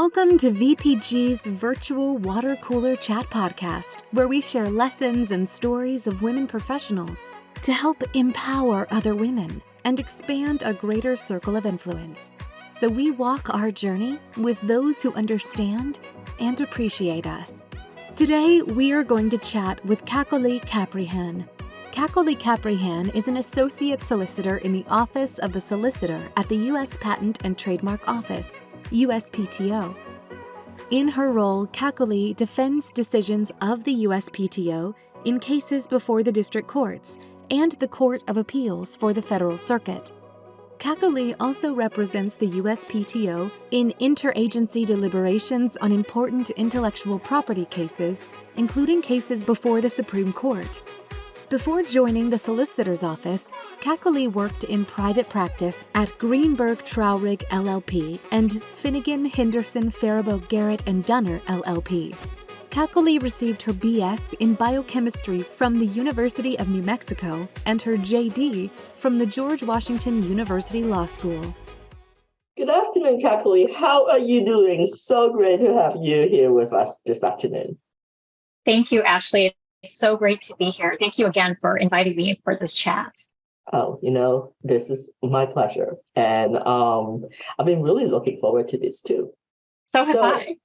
Welcome to VPG's virtual water cooler chat podcast, where we share lessons and stories of women professionals to help empower other women and expand a greater circle of influence. So we walk our journey with those who understand and appreciate us. Today, we are going to chat with Kakoli Caprihan. Kakoli Caprihan is an Associate Solicitor in the Office of the Solicitor at the U.S. Patent and Trademark Office, USPTO. In her role, Kakoli defends decisions of the USPTO in cases before the district courts and the Court of Appeals for the Federal Circuit. Kakoli also represents the USPTO in interagency deliberations on important intellectual property cases, including cases before the Supreme Court. Before joining the solicitor's office, Kakoli worked in private practice at Greenberg Traurig LLP and Finnegan, Henderson, Farabow, Garrett Dunner LLP. Kakoli received her BS in Biochemistry from the University of New Mexico and her JD from the George Washington University Law School. Good afternoon, Kakoli. How are you doing? So great to have you here with us this afternoon. Thank you, Ashley. It's so great to be here. Thank you again for inviting me for this chat. Oh, this is my pleasure. And I've been really looking forward to this too. So have I.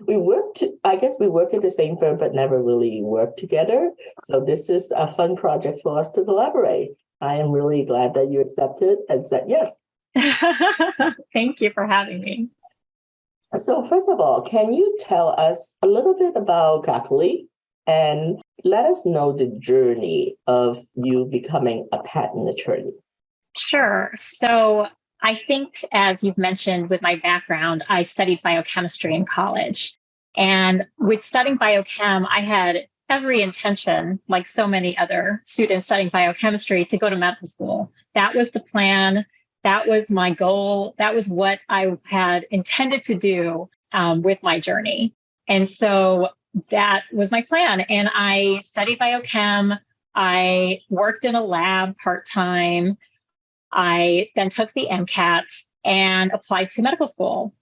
We work at the same firm, but never really worked together. So this is a fun project for us to collaborate. I am really glad that you accepted and said yes. Thank you for having me. So first of all, can you tell us a little bit about Kakoli and let us know the journey of you becoming a patent attorney? Sure. So I think, as you've mentioned with my background, I studied biochemistry in college. And with studying biochem, I had every intention, like so many other students studying biochemistry, to go to medical school. That was the plan. That was my goal. That was what I had intended to do with my journey. And so that was my plan. And I studied biochem. I worked in a lab part-time. I then took the MCAT and applied to medical school.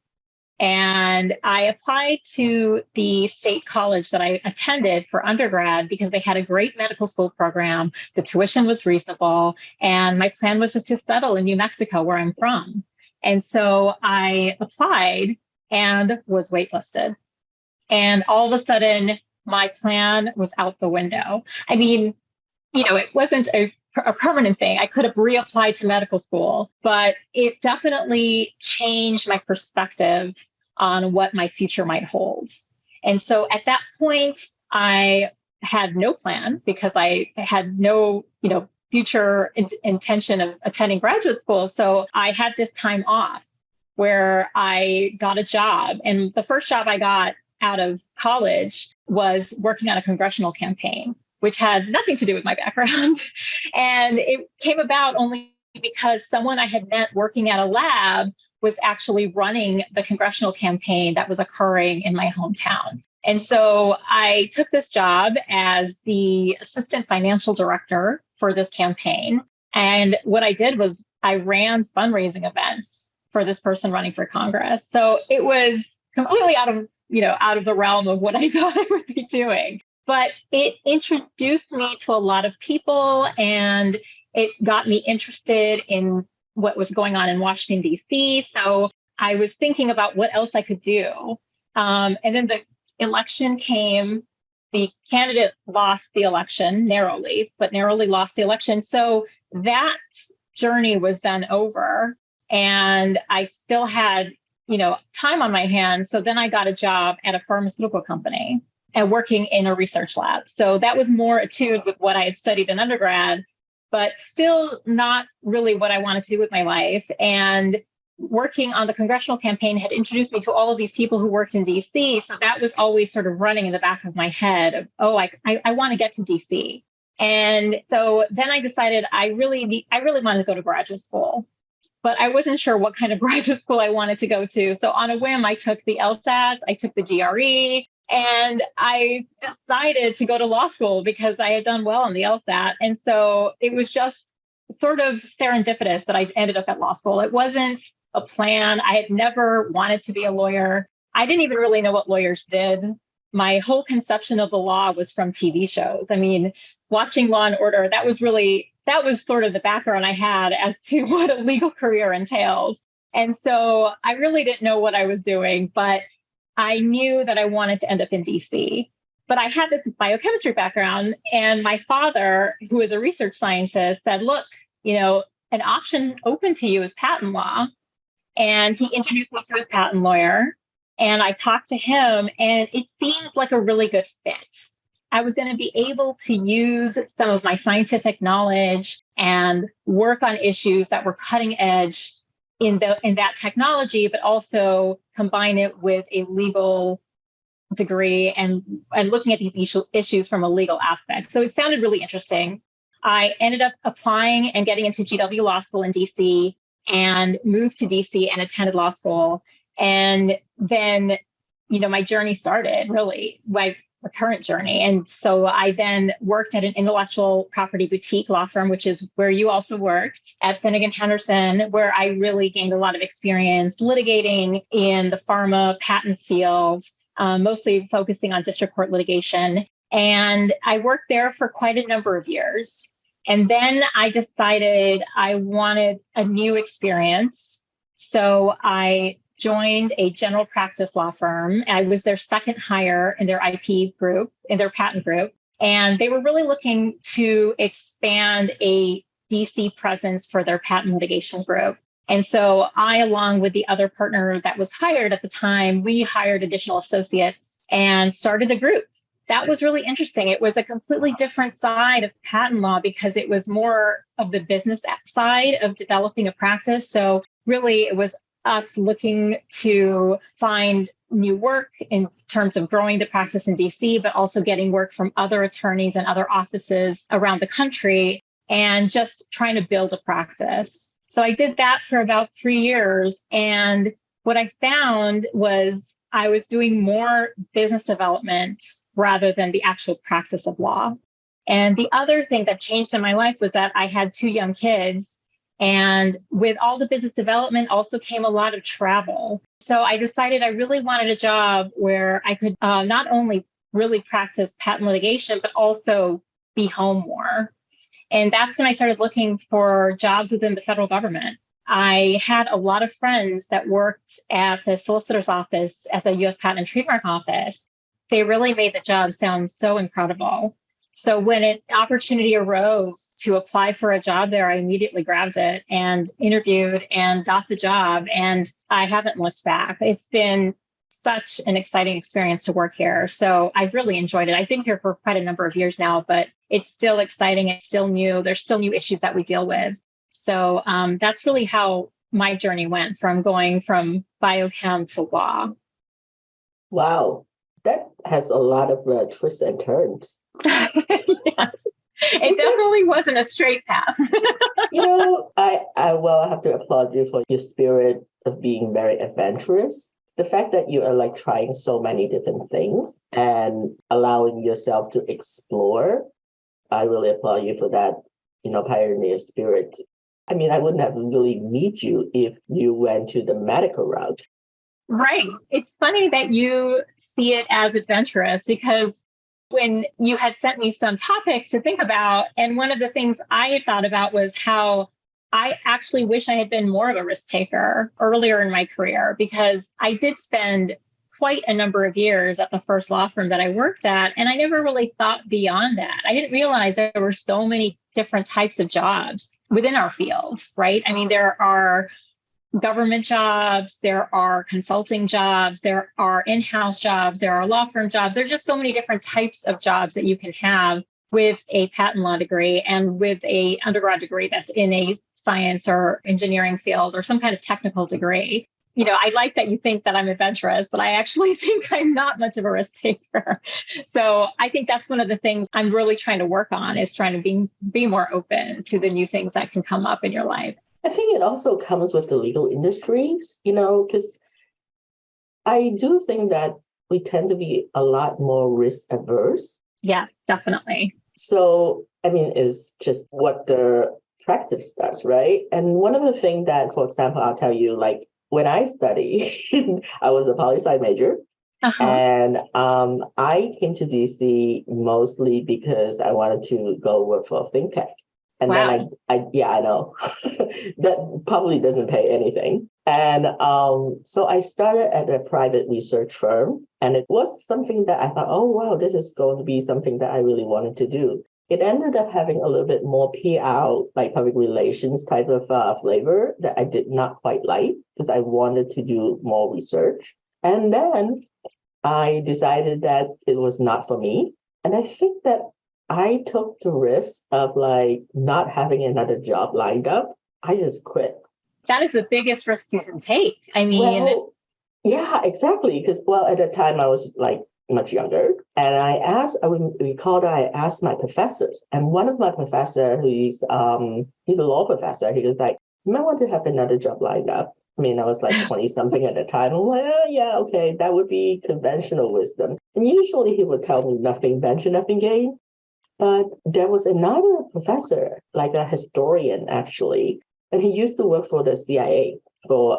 And I applied to the state college that I attended for undergrad because they had a great medical school program. The tuition was reasonable. And my plan was just to settle in New Mexico, where I'm from. And so I applied and was waitlisted. And all of a sudden, my plan was out the window. I mean, it wasn't a permanent thing. I could have reapplied to medical school, but it definitely changed my perspective on what my future might hold. And so at that point, I had no plan because I had no, future intention of attending graduate school. So I had this time off where I got a job. And the first job I got out of college was working on a congressional campaign, which had nothing to do with my background. And it came about only because someone I had met working at a lab was actually running the congressional campaign that was occurring in my hometown. And so I took this job as the assistant financial director for this campaign. And what I did was I ran fundraising events for this person running for Congress. So it was completely out of the realm of what I thought I would be doing. But it introduced me to a lot of people, and it got me interested in what was going on in Washington, D.C. So I was thinking about what else I could do. And then the election came. The candidate lost the election narrowly, but narrowly lost the election. So that journey was then over, and I still had time on my hands. So then I got a job at a pharmaceutical company and working in a research lab. So that was more attuned with what I had studied in undergrad, but still not really what I wanted to do with my life. And working on the congressional campaign had introduced me to all of these people who worked in DC. So that was always sort of running in the back of my head of, I want to get to DC. And so then I decided I really wanted to go to graduate school. But I wasn't sure what kind of graduate school I wanted to go to. So on a whim, I took the LSAT, I took the GRE, and I decided to go to law school because I had done well on the LSAT. And so it was just sort of serendipitous that I ended up at law school. It wasn't a plan. I had never wanted to be a lawyer. I didn't even really know what lawyers did. My whole conception of the law was from TV shows. I mean, watching Law and Order, that was sort of the background I had as to what a legal career entails. And so I really didn't know what I was doing, but I knew that I wanted to end up in DC. But I had this biochemistry background, and my father, who is a research scientist, said, look, an option open to you is patent law. And he introduced me to his patent lawyer, and I talked to him, and it seemed like a really good fit. I was going to be able to use some of my scientific knowledge and work on issues that were cutting edge in that technology, but also combine it with a legal degree and looking at these issues from a legal aspect. So it sounded really interesting. I ended up applying and getting into GW Law School in DC and moved to DC and attended law school. And then, my journey started, really, my current journey. And so I then worked at an intellectual property boutique law firm, which is where you also worked, at Finnegan Henderson, where I really gained a lot of experience litigating in the pharma patent field, mostly focusing on district court litigation. And I worked there for quite a number of years. And then I decided I wanted a new experience. So I joined a general practice law firm. I was their second hire in their IP group, in their patent group. And they were really looking to expand a DC presence for their patent litigation group. And so I, along with the other partner that was hired at the time, we hired additional associates and started a group. That was really interesting. It was a completely different side of patent law because it was more of the business side of developing a practice. So really, it was us looking to find new work in terms of growing the practice in DC, but also getting work from other attorneys and other offices around the country and just trying to build a practice. So I did that for about 3 years. And what I found was I was doing more business development rather than the actual practice of law. And the other thing that changed in my life was that I had 2 young kids. And with all the business development also came a lot of travel. So I decided I really wanted a job where I could not only really practice patent litigation, but also be home more. And that's when I started looking for jobs within the federal government. I had a lot of friends that worked at the solicitor's office at the US Patent and Trademark Office. They really made the job sound so incredible. So when an opportunity arose to apply for a job there, I immediately grabbed it and interviewed and got the job. And I haven't looked back. It's been such an exciting experience to work here. So I've really enjoyed it. I've been here for quite a number of years now, but it's still exciting. It's still new. There's still new issues that we deal with. So that's really how my journey went from going from biochem to law. Wow, that has a lot of twists and turns. Yes. It definitely wasn't a straight path. I have to applaud you for your spirit of being very adventurous. The fact that you are like trying so many different things and allowing yourself to explore, I really applaud you for that, pioneer spirit. I mean, I wouldn't have really met you if you went to the medical route. Right. It's funny that you see it as adventurous because when you had sent me some topics to think about, and one of the things I had thought about was how I actually wish I had been more of a risk taker earlier in my career, because I did spend quite a number of years at the first law firm that I worked at, and I never really thought beyond that. I didn't realize there were so many different types of jobs within our field, right? I mean, there are government jobs, there are consulting jobs, there are in-house jobs, there are law firm jobs. There's just so many different types of jobs that you can have with a patent law degree and with a undergrad degree that's in a science or engineering field or some kind of technical degree. I like that you think that I'm adventurous, but I actually think I'm not much of a risk taker. So I think that's one of the things I'm really trying to work on, is trying to be more open to the new things that can come up in your life. I think it also comes with the legal industries, because I do think that we tend to be a lot more risk averse. Yes, definitely. So, it's just what the practice does, right? And one of the things that, for example, I'll tell you, like when I studied, I was a poli-sci major. And I came to DC mostly because I wanted to go work for a fintech. And then I know that probably doesn't pay anything. And so I started at a private research firm, and it was something that I thought, oh, wow, this is going to be something that I really wanted to do. It ended up having a little bit more PR, like public relations type of flavor that I did not quite like because I wanted to do more research. And then I decided that it was not for me. And I think that I took the risk of like not having another job lined up. I just quit. That is the biggest risk you can take. I mean, well, yeah, exactly. Because, well, at the time I was like much younger. And I recall that I asked my professors. And one of my professors, he's a law professor, he was like, you might want to have another job lined up. I mean, I was like 20 something at the time. I'm like, oh, yeah, okay, that would be conventional wisdom. And usually he would tell me nothing venture, nothing gain. But there was another professor, like a historian, actually, and he used to work for the CIA, for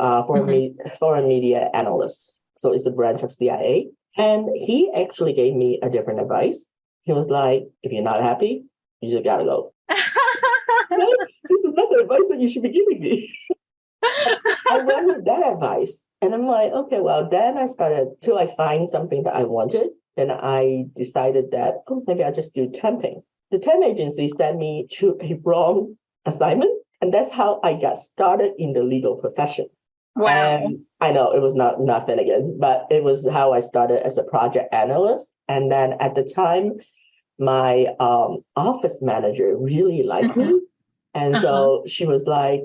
foreign media analyst. So it's a branch of CIA. And he actually gave me a different advice. He was like, if you're not happy, you just gotta go. This is not the advice that you should be giving me. I went with that advice. And I'm like, okay, well, then I started till I find something that I wanted. Then I decided that, oh, maybe I'll just do temping. The temp agency sent me to a wrong assignment. And that's how I got started in the legal profession. Wow. And I know it was not Finnegan, but it was how I started as a project analyst. And then at the time, my office manager really liked me. And so she was like,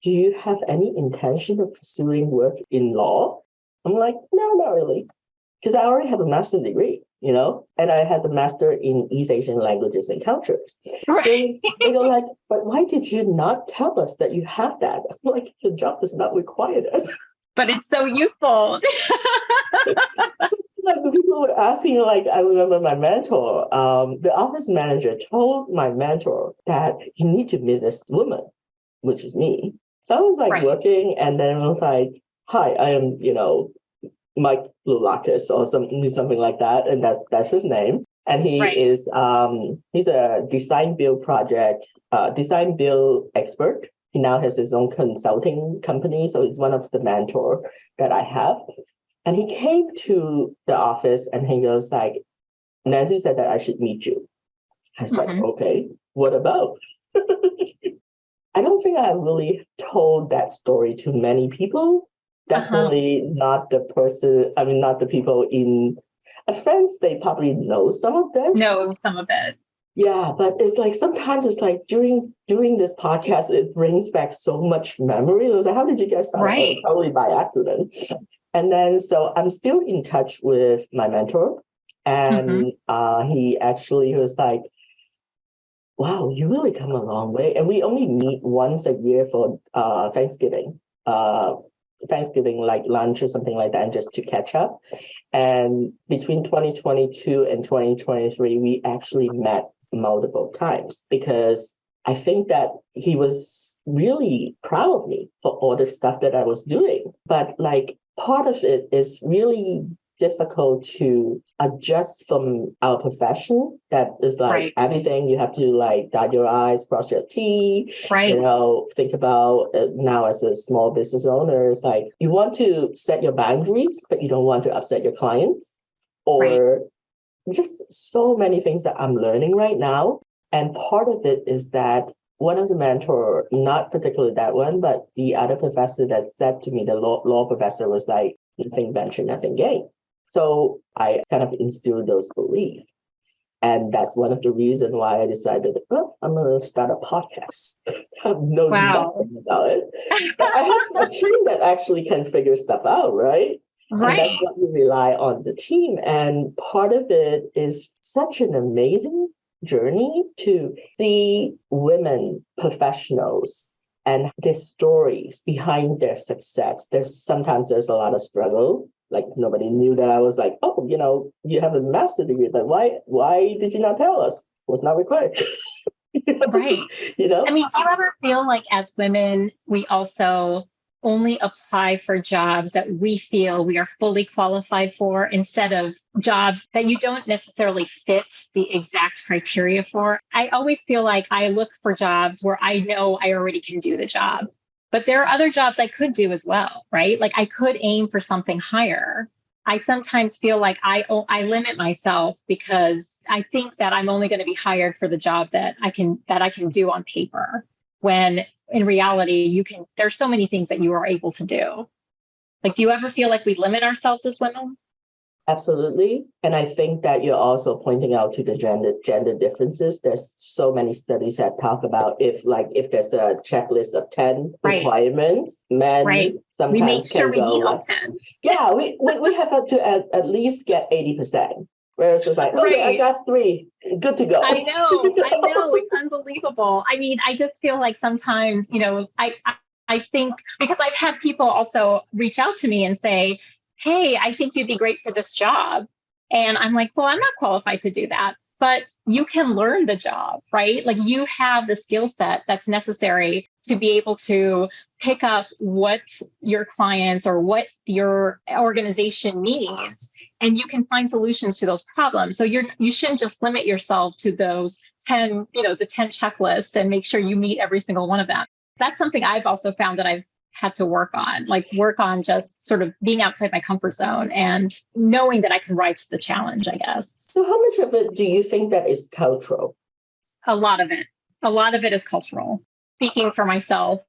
do you have any intention of pursuing work in law? I'm like, no, not really. Because I already have a master's degree, you know, and I had a master in East Asian languages and cultures. Right. So they go like, but why did you not tell us that you have that? I'm like, your job does not require that. But it's so useful. Like the people were asking, like, I remember my mentor, the office manager told my mentor that you need to meet this woman, which is me. So I was like working, and then I was like, hi, I am, you know, Mike Lulakis or something like that. And that's his name. And he is, he's a design build expert. He now has his own consulting company. So he's one of the mentor that I have. And he came to the office and he goes like, Nancy said that I should meet you. I said, okay, what about? I don't think I really told that story to many people. Definitely not the person, I mean, not the people in friends, they probably know some of this. Know some of it. Yeah, but it's like sometimes it's like during this podcast, it brings back so much memory. It was like, how did you guys start? Right. Oh, totally by accident. And then so I'm still in touch with my mentor. And he actually was like, wow, you really come a long way. And we only meet once a year for Thanksgiving. Thanksgiving, like lunch or something like that, and just to catch up. And between 2022 and 2023, we actually met multiple times because I think that he was really proud of me for all the stuff that I was doing. But like part of it is really difficult to adjust from our profession. That is like everything you have to like dot your I's, cross your T, you know, think about now as a small business owner, it's like you want to set your boundaries, but you don't want to upset your clients or just so many things that I'm learning right now. And part of it is that one of the mentor, not particularly that one, but the other professor that said to me, the law professor was like, nothing venture, nothing gain. So I kind of instilled those beliefs. And that's one of the reasons why I decided, oh, I'm going to start a podcast. I have no nothing about it. But I have a team that actually can figure stuff out, right? And that's what we rely on the team. And part of it is such an amazing journey to see women professionals and their stories behind their success. Sometimes there's a lot of struggle. Like nobody knew that I was like, oh, you know, you have a master's degree, but why did you not tell us? It was not required. Right. You know? I mean, do you ever feel like as women, we also only apply for jobs that we feel we are fully qualified for instead of jobs that you don't necessarily fit the exact criteria for. I always feel like I look for jobs where I know I already can do the job. But there are other jobs I could do as well, right? Like I could aim for something higher. I sometimes feel like I limit myself because I think that I'm only going to be hired for the job that I can do on paper. When in reality, there's so many things that you are able to do. Like, do you ever feel like we limit ourselves as women? Absolutely. And I think that you're also pointing out to the gender differences. There's so many studies that talk about if there's a checklist of 10 requirements, men sometimes we make sure can we meet go all 10. Yeah, we have to at least get 80%. Whereas it's like, okay, I got 3, good to go. I know, it's unbelievable. I mean, I just feel like sometimes, I think because I've had people also reach out to me and say, hey, I think you'd be great for this job. And I'm like, well, I'm not qualified to do that, but you can learn the job, right? Like you have the skill set that's necessary to be able to pick up what your clients or what your organization needs, and you can find solutions to those problems. So you shouldn't just limit yourself to those 10, the 10 checklists and make sure you meet every single one of them. That's something I've also found that I've had to work on just sort of being outside my comfort zone and knowing that I can rise to the challenge, I guess. So how much of it do you think that is cultural? A lot of it is cultural. Speaking for myself,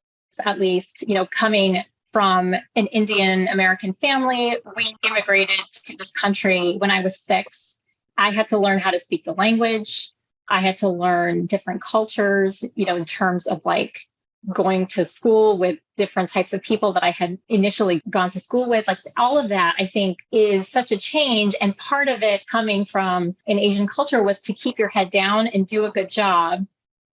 at least, coming from an Indian American family, we immigrated to this country when I was 6. I had to learn how to speak the language. I had to learn different cultures, in terms of like going to school with different types of people that I had initially gone to school with. Like all of that, I think, is such a change. And part of it coming from an Asian culture was to keep your head down and do a good job.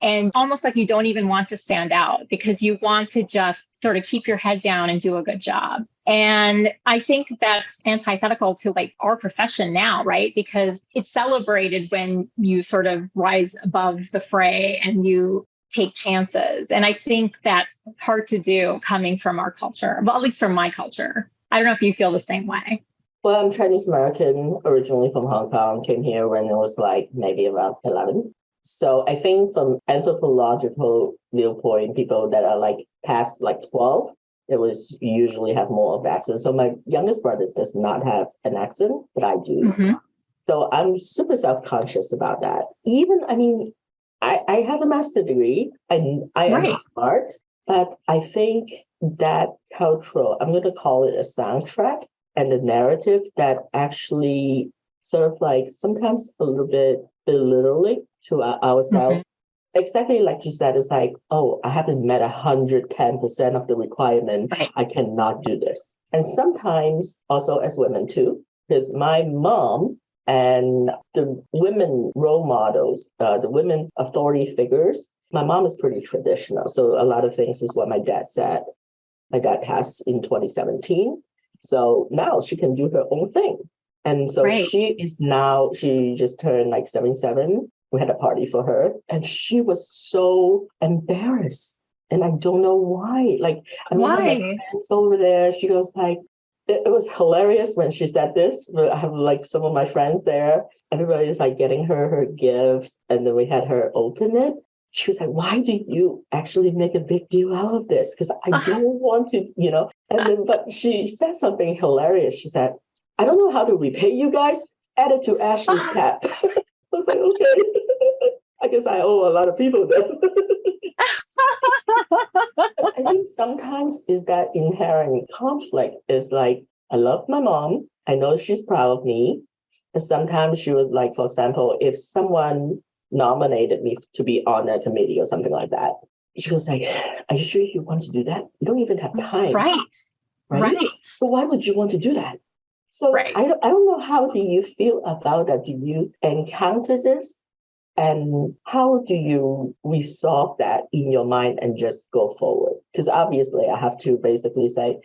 And almost like you don't even want to stand out because you want to just sort of keep your head down and do a good job. And I think that's antithetical to like our profession now, right? Because it's celebrated when you sort of rise above the fray and you take chances. And I think that's hard to do coming from our culture, well, at least from my culture. I don't know if you feel the same way. Well, I'm Chinese American, originally from Hong Kong, came here when it was like maybe around 11. So I think from anthropological viewpoint, people that are like past like 12, it was usually have more of accent. So my youngest brother does not have an accent, but I do. Mm-hmm. So I'm super self-conscious about that. I have a master's degree. I am smart, but I think that cultural, I'm going to call it a soundtrack and a narrative that actually sort of like sometimes a little bit belittling to ourselves. Mm-hmm. Exactly like you said, it's like, oh, I haven't met 110% of the requirement. Right. I cannot do this. And sometimes also as women too, because my mom and the women role models, the women authority figures, my mom is pretty traditional. So a lot of things is what my dad said. My dad passed in 2017. So now she can do her own thing. And so she just turned like 77. We had a party for her and she was so embarrassed. And I don't know why. Like, I mean, my friends over there, she goes like, it was hilarious when she said this. I have like some of my friends there. Everybody's like getting her gifts. And then we had her open it. She was like, why do you actually make a big deal out of this? Because I don't want to, And then, but she said something hilarious. She said, I don't know how to repay you guys. Add it to Ashley's tab. I was like, okay. I guess I owe a lot of people then. I think sometimes is that inherent conflict is like, I love my mom. I know she's proud of me. But sometimes she would like, for example, if someone nominated me to be on a committee or something like that, she was like, are you sure you want to do that? You don't even have time. Right. So why would you want to do that? So I don't know, how do you feel about that? Do you encounter this? And how do you resolve that in your mind and just go forward? Because obviously I have to basically say,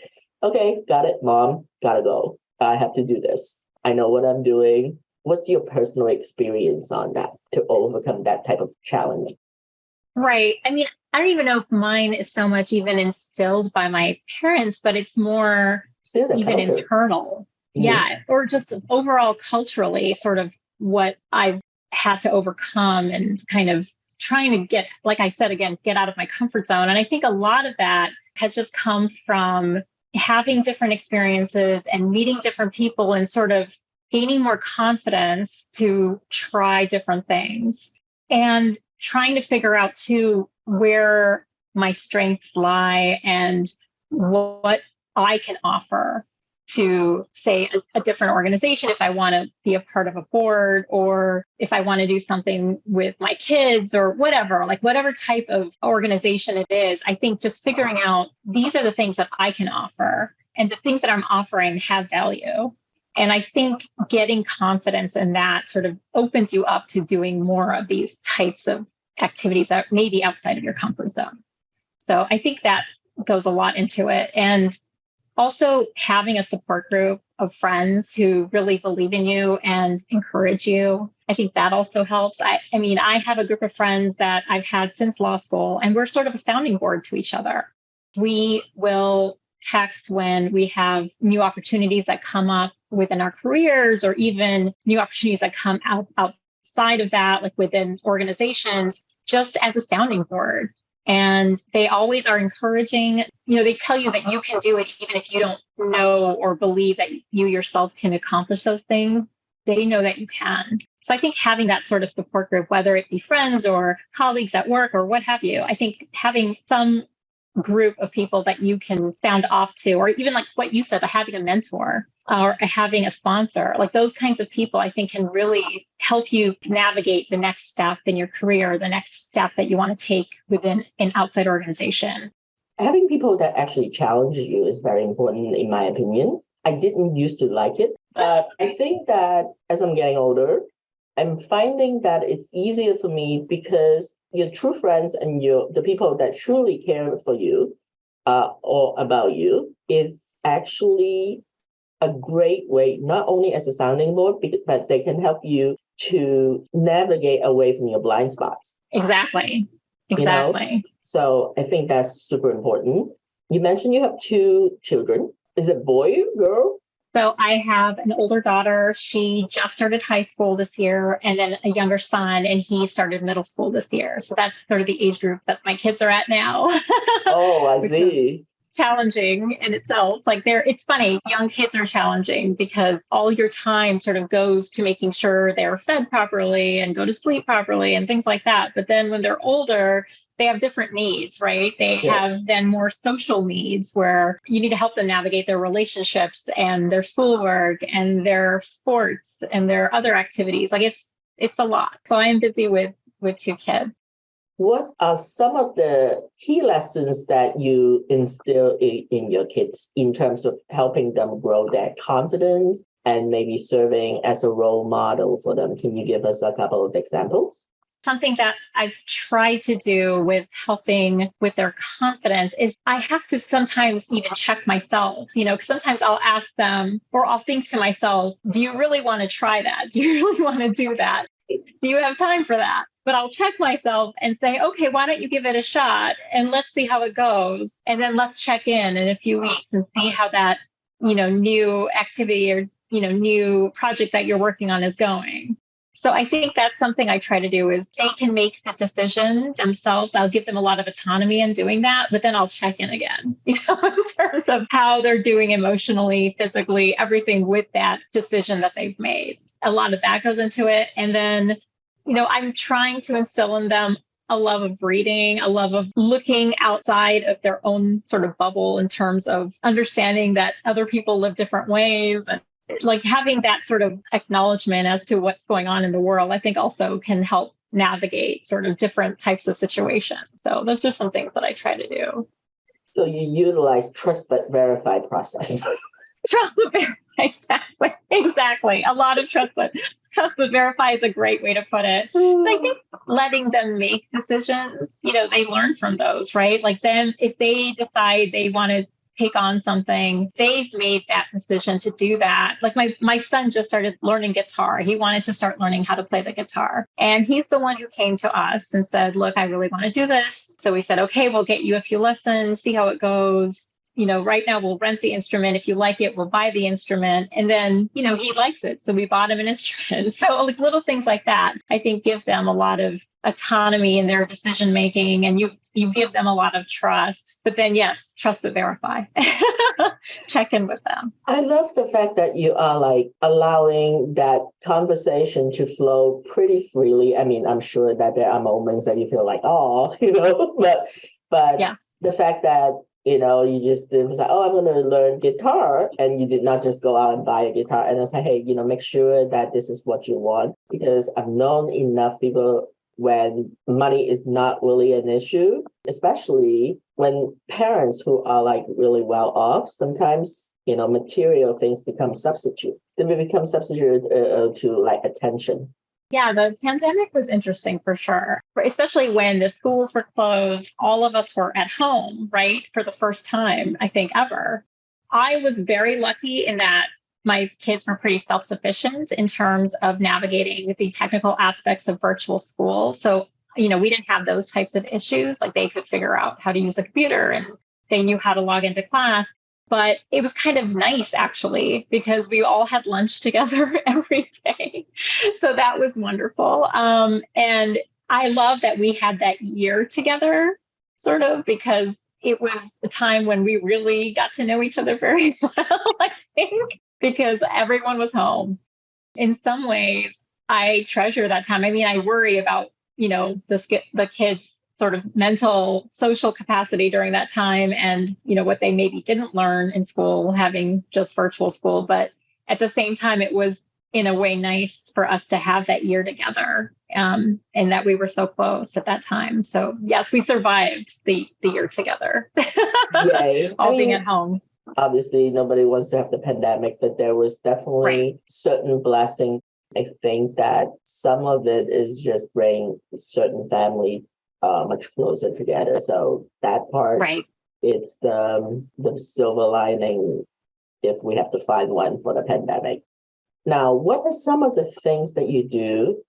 okay, got it, mom, gotta go. I have to do this. I know what I'm doing. What's your personal experience on that to overcome that type of challenge? Right. I mean, I don't even know if mine is so much even instilled by my parents, but it's more even culture. internal. Mm-hmm. Yeah. Or just overall culturally, sort of what I've had to overcome and kind of trying to get, like I said, again, get out of my comfort zone. And I think a lot of that has just come from having different experiences and meeting different people and sort of gaining more confidence to try different things and trying to figure out too where my strengths lie and what I can offer to, say, a different organization if I want to be a part of a board, or if I want to do something with my kids or whatever, like whatever type of organization it is. I think just figuring out these are the things that I can offer, and the things that I'm offering have value. And I think getting confidence in that sort of opens you up to doing more of these types of activities that may be outside of your comfort zone. So I think that goes a lot into it. And also having a support group of friends who really believe in you and encourage you. I think that also helps. I mean, I have a group of friends that I've had since law school, and we're sort of a sounding board to each other. We will text when we have new opportunities that come up within our careers, or even new opportunities that come outside of that, like within organizations, just as a sounding board. And they always are encouraging. They tell you that you can do it even if you don't know or believe that you yourself can accomplish those things. They know that you can. So I think having that sort of support group, whether it be friends or colleagues at work or what have you, I think having some group of people that you can sound off to, or even like what you said, having a mentor or having a sponsor, like those kinds of people, I think can really help you navigate the next step in your career, the next step that you want to take within an outside organization. Having people that actually challenge you is very important, in my opinion. I didn't used to like it, but I think that as I'm getting older, I'm finding that it's easier for me because your true friends and the people that truly care for you or about you is actually a great way, not only as a sounding board, but they can help you to navigate away from your blind spots. Exactly. So I think that's super important. You mentioned you have 2 children. Is it boy, girl? So I have an older daughter. She just started high school this year, and then a younger son, and he started middle school this year. So that's sort of the age group that my kids are at now. Oh, I see. Challenging in itself. It's funny, young kids are challenging because all your time sort of goes to making sure they're fed properly and go to sleep properly and things like that. But then when they're older, they have different needs, right? They have then more social needs where you need to help them navigate their relationships and their schoolwork and their sports and their other activities. Like it's a lot. So I am busy with 2 kids. What are some of the key lessons that you instill in your kids in terms of helping them grow their confidence and maybe serving as a role model for them? Can you give us a couple of examples? Something that I've tried to do with helping with their confidence is I have to sometimes even check myself, because sometimes I'll ask them, or I'll think to myself, do you really want to try that? Do you really want to do that? Do you have time for that? But I'll check myself and say, okay, why don't you give it a shot and let's see how it goes. And then let's check in a few weeks and see how that, new activity or, new project that you're working on is going. So I think that's something I try to do is they can make the decision themselves. I'll give them a lot of autonomy in doing that, but then I'll check in again, in terms of how they're doing emotionally, physically, everything with that decision that they've made. A lot of that goes into it. And then, I'm trying to instill in them a love of reading, a love of looking outside of their own sort of bubble in terms of understanding that other people live different ways, and like having that sort of acknowledgement as to what's going on in the world, I think also can help navigate sort of different types of situations. So those are some things that I try to do. So you utilize trust but verify process. Trust but verify, exactly. A lot of trust but verify is a great way to put it. So I think letting them make decisions, they learn from those, right? Like then if they decide they want to take on something, they've made that decision to do that. Like my son just started learning guitar. He wanted to start learning how to play the guitar. And he's the one who came to us and said, look, I really want to do this. So we said, okay, we'll get you a few lessons, see how it goes. Right now we'll rent the instrument. If you like it, we'll buy the instrument. And then, he likes it. So we bought him an instrument. So like little things like that, I think give them a lot of autonomy in their decision making, and you give them a lot of trust. But then, yes, trust but verify. Check in with them. I love the fact that you are like allowing that conversation to flow pretty freely. I mean, I'm sure that there are moments that you feel like, oh, but yes. The fact that you just was like, oh, I'm going to learn guitar. And you did not just go out and buy a guitar. And I was like, hey, make sure that this is what you want. Because I've known enough people when money is not really an issue, especially when parents who are like really well off, sometimes, material things become substitute. They become substitute to like attention. Yeah, the pandemic was interesting for sure, especially when the schools were closed. All of us were at home, right? For the first time, I think, ever. I was very lucky in that my kids were pretty self-sufficient in terms of navigating the technical aspects of virtual school. So, we didn't have those types of issues. Like they could figure out how to use the computer and they knew how to log into class. But it was kind of nice, actually, because we all had lunch together every day. So that was wonderful. And I love that we had that year together, sort of, because it was the time when we really got to know each other very well, I think, because everyone was home. In some ways, I treasure that time. I mean, I worry about, the kids' sort of mental, social capacity during that time and, what they maybe didn't learn in school, having just virtual school. But at the same time, it was in a way nice for us to have that year together and that we were so close at that time. So yes, we survived the year together. Yay. Being at home. Obviously, nobody wants to have the pandemic, but there was definitely certain blessing. I think that some of it is just bringing certain family much closer together. So that part, it's the silver lining if we have to find one for the pandemic. Now, what are some of the things that you do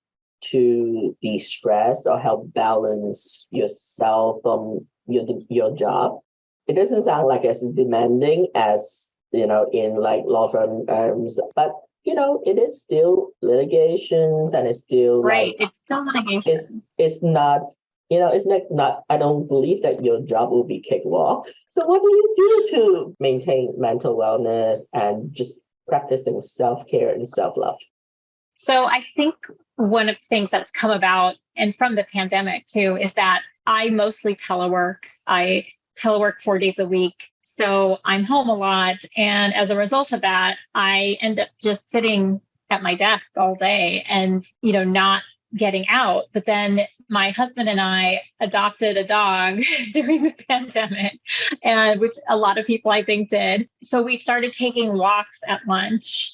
to de-stress or help balance yourself from your job? It doesn't sound like as demanding as, in like law firms, but, it is still litigations and it's still it's still litigation. It's not, it's not, I don't believe that your job will be cakewalk. So what do you do to maintain mental wellness and just practicing self-care and self-love? So I think one of the things that's come about, and from the pandemic too, is that I mostly telework. I telework 4 days a week. So I'm home a lot. And as a result of that, I end up just sitting at my desk all day and, not getting out. But then my husband and I adopted a dog during the pandemic, and which a lot of people I think did. So we started taking walks at lunch.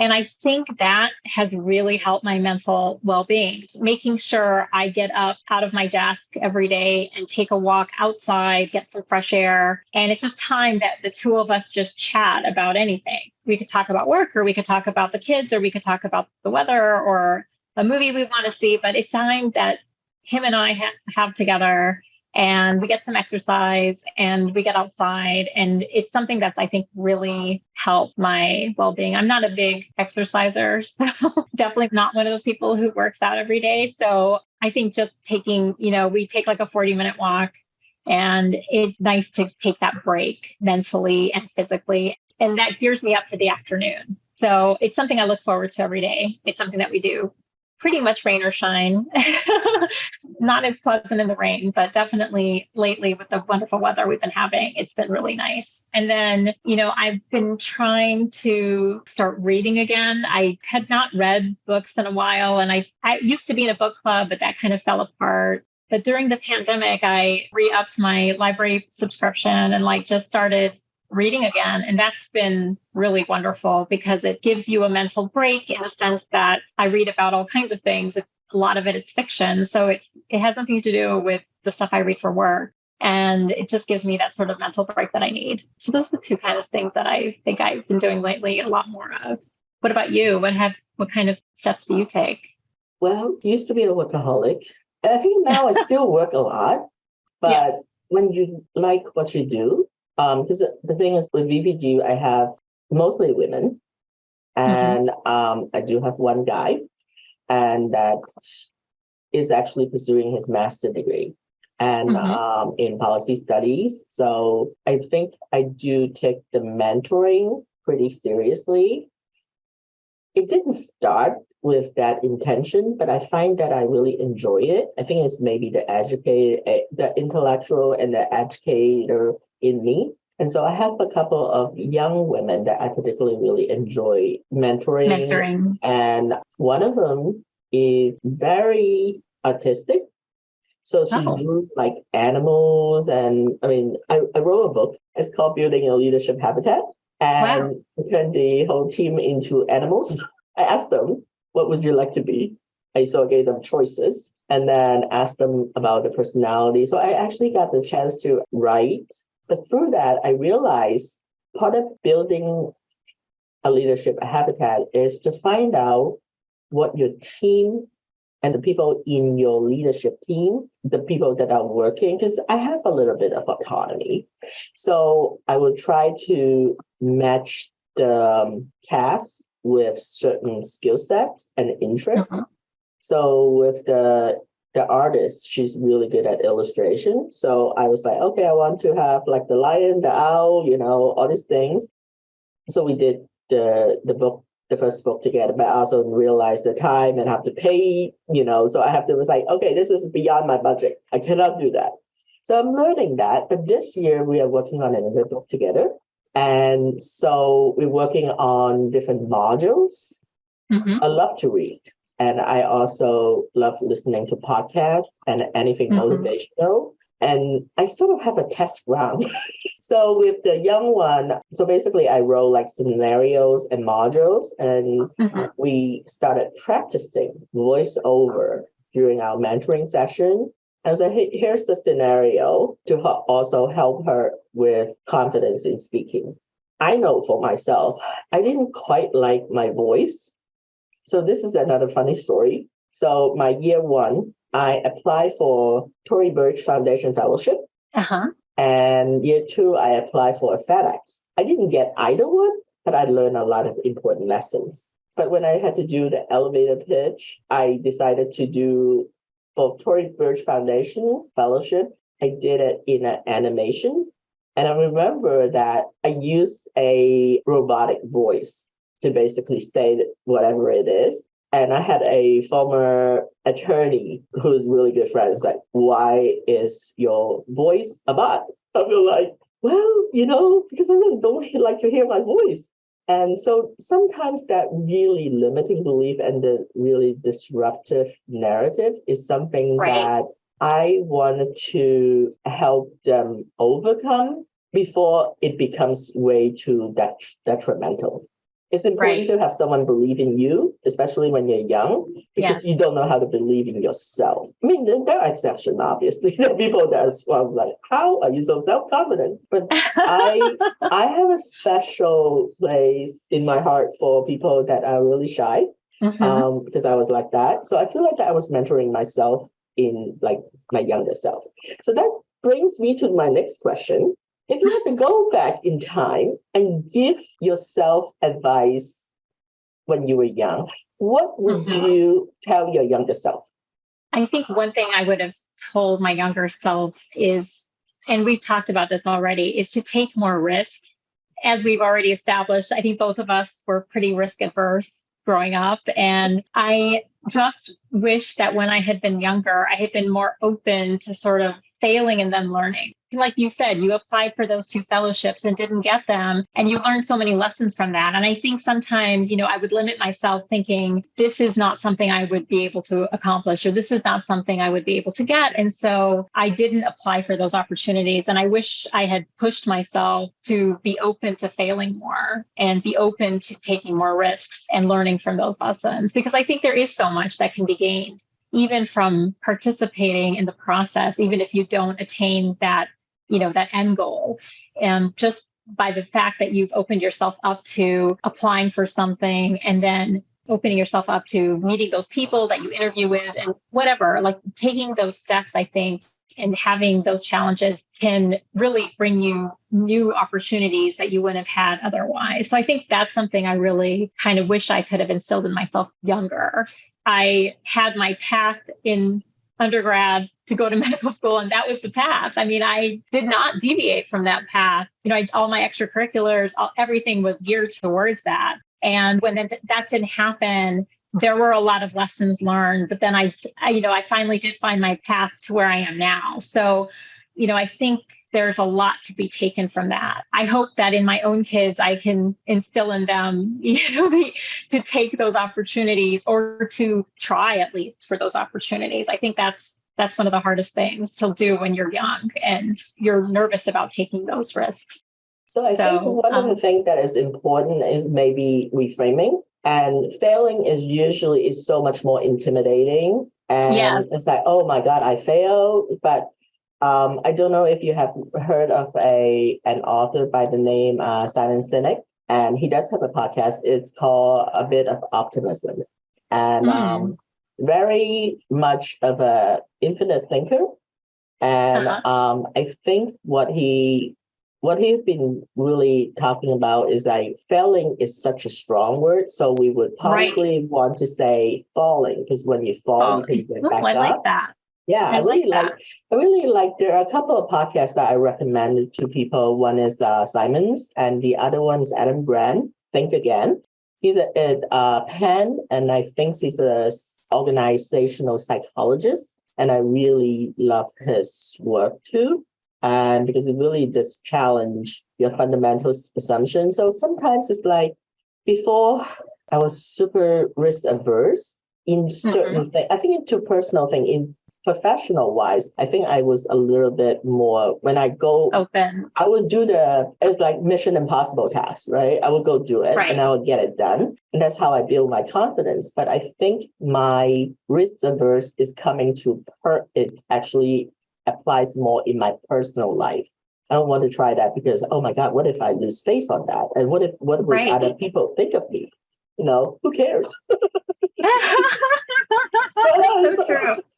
And I think that has really helped my mental well-being, making sure I get up out of my desk every day and take a walk outside, get some fresh air. And it's just time that the two of us just chat about anything. We could talk about work, or we could talk about the kids, or we could talk about the weather or a movie we want to see. But it's time that him and I have together, and we get some exercise and we get outside. And it's something that's, I think, really helped my well-being. I'm not a big exerciser, so definitely not one of those people who works out every day. So I think just taking, we take like a 40-minute walk, and it's nice to take that break mentally and physically. And that gears me up for the afternoon. So it's something I look forward to every day. It's something that we do pretty much rain or shine. Not as pleasant in the rain, but definitely lately with the wonderful weather we've been having, it's been really nice. And then, I've been trying to start reading again. I had not read books in a while, and I used to be in a book club, but that kind of fell apart. But during the pandemic, I re-upped my library subscription and just started reading again. And that's been really wonderful because it gives you a mental break in the sense that I read about all kinds of things. A lot of it is fiction. So it has nothing to do with the stuff I read for work. And it just gives me that sort of mental break that I need. So those are the two kind of things that I think I've been doing lately a lot more of. What about you? What kind of steps do you take? Well, used to be a workaholic. And I think now I still work a lot, but Yes. when you like what you do, because the thing is with VPG, I have mostly women, and I do have one guy, and that is actually pursuing his master's degree and in policy studies. So I think I do take the mentoring pretty seriously. It didn't start with that intention, but I find that I really enjoy it. I think it's maybe the intellectual and the educator in me. And so I have a couple of young women that I particularly really enjoy mentoring. And one of them is very artistic. So she drew like animals. And I mean, I wrote a book. It's called Building a Leadership Habitat. And I turned the whole team into animals. I asked them, what would you like to be? I gave them choices and then asked them about the personality. So I actually got the chance to write. But through that, I realized part of building a leadership habitat is to find out what your team and the people in your leadership team, the people that are working, because I have a little bit of autonomy. So I will try to match the tasks with certain skill sets and interests. So with the artist, she's really good at illustration. So I was like, okay, I want to have like the lion, the owl, all these things. So we did the first book together, but I also realized the time and have to pay, so I was like, okay, this is beyond my budget. I cannot do that. So I'm learning that. But this year we are working on another book together. And so we're working on different modules. I love to read. And I also love listening to podcasts and anything motivational. And I sort of have a test round. So with the young one, so basically I wrote like scenarios and modules, and we started practicing voiceover during our mentoring session. I was like, hey, here's the scenario to also help her with confidence in speaking. I know for myself, I didn't quite like my voice. So this is another funny story. So my year one, I applied for Tory Burch Foundation Fellowship. And year two, I applied for a FedEx. I didn't get either one, but I learned a lot of important lessons. But when I had to do the elevator pitch, I decided to do for Tory Burch Foundation Fellowship. I did it in an animation. And I remember that I used a robotic voice to basically say whatever it is. And I had a former attorney who's really good friend. It's like, why is your voice a bot? I feel like, well, because I really don't like to hear my voice. And so sometimes that really limiting belief and the really disruptive narrative is something that I wanted to help them overcome before it becomes way too detrimental. It's important to have someone believe in you, especially when you're young, because you don't know how to believe in yourself. I mean, there are exceptions, obviously. There are people that are like, how are you so self-confident? But I have a special place in my heart for people that are really shy, because I was like that. So I feel like that I was mentoring myself in like my younger self. So that brings me to my next question. If you had to go back in time and give yourself advice when you were young, what would you tell your younger self? I think one thing I would have told my younger self is, and we've talked about this already, is to take more risk. As we've already established, I think both of us were pretty risk averse growing up. And I just wish that when I had been younger, I had been more open to sort of failing and then learning. Like you said, you applied for those 2 fellowships and didn't get them. And you learned so many lessons from that. And I think sometimes, I would limit myself thinking, this is not something I would be able to accomplish, or this is not something I would be able to get. And so I didn't apply for those opportunities. And I wish I had pushed myself to be open to failing more and be open to taking more risks and learning from those lessons, because I think there is so much that can be gained. even from participating in the process, even if you don't attain that, that end goal, and just by the fact that you've opened yourself up to applying for something and then opening yourself up to meeting those people that you interview with and whatever, like taking those steps, I think, and having those challenges can really bring you new opportunities that you wouldn't have had otherwise. So I think that's something I really kind of wish I could have instilled in myself younger. I had my path in undergrad to go to medical school, and that was the path. I mean, I did not deviate from that path. All my extracurriculars, everything was geared towards that. And when that didn't happen, there were a lot of lessons learned, but then I finally did find my path to where I am now. So, I think there's a lot to be taken from that. I hope that in my own kids, I can instill in them, to take those opportunities or to try at least for those opportunities. I think that's one of the hardest things to do when you're young and you're nervous about taking those risks. So I think one of the things that is important is maybe reframing. And failing is so much more intimidating. And yes. It's like, oh my God, I failed. But I don't know if you have heard of an author by the name Simon Sinek, and he does have a podcast. It's called A Bit of Optimism, and very much of a infinite thinker. And I think what he's been really talking about is like failing is such a strong word. So we would probably want to say falling, because when you fall, you can get back up. I like that. Yeah, I really like, there are a couple of podcasts that I recommended to people. One is Simon's, and the other one is Adam Grant, Think Again. He's a Penn, and I think he's an organizational psychologist. And I really love his work too. And because it really does challenge your fundamental assumptions. So sometimes it's like, before I was super risk averse in certain things. I think into personal thing, in professional wise, I think I was a little bit more, when I go open, I would do it's like Mission Impossible tasks, right? I would go do it and I would get it done. And that's how I build my confidence. But I think my risk averse is coming to it actually applies more in my personal life. I don't want to try that because, oh my God, what if I lose face on that? And what would other people think of me? Who cares?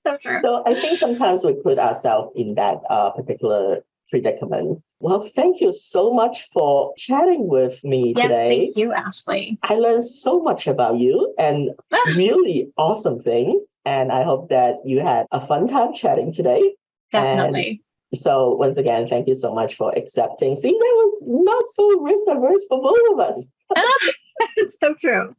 So true. So I think sometimes we put ourselves in that particular predicament. Well, thank you so much for chatting with me today. Yes, thank you, Ashley. I learned so much about you and really awesome things. And I hope that you had a fun time chatting today. Definitely. And so once again, thank you so much for accepting. See, that was not so risk averse for both of us. So true.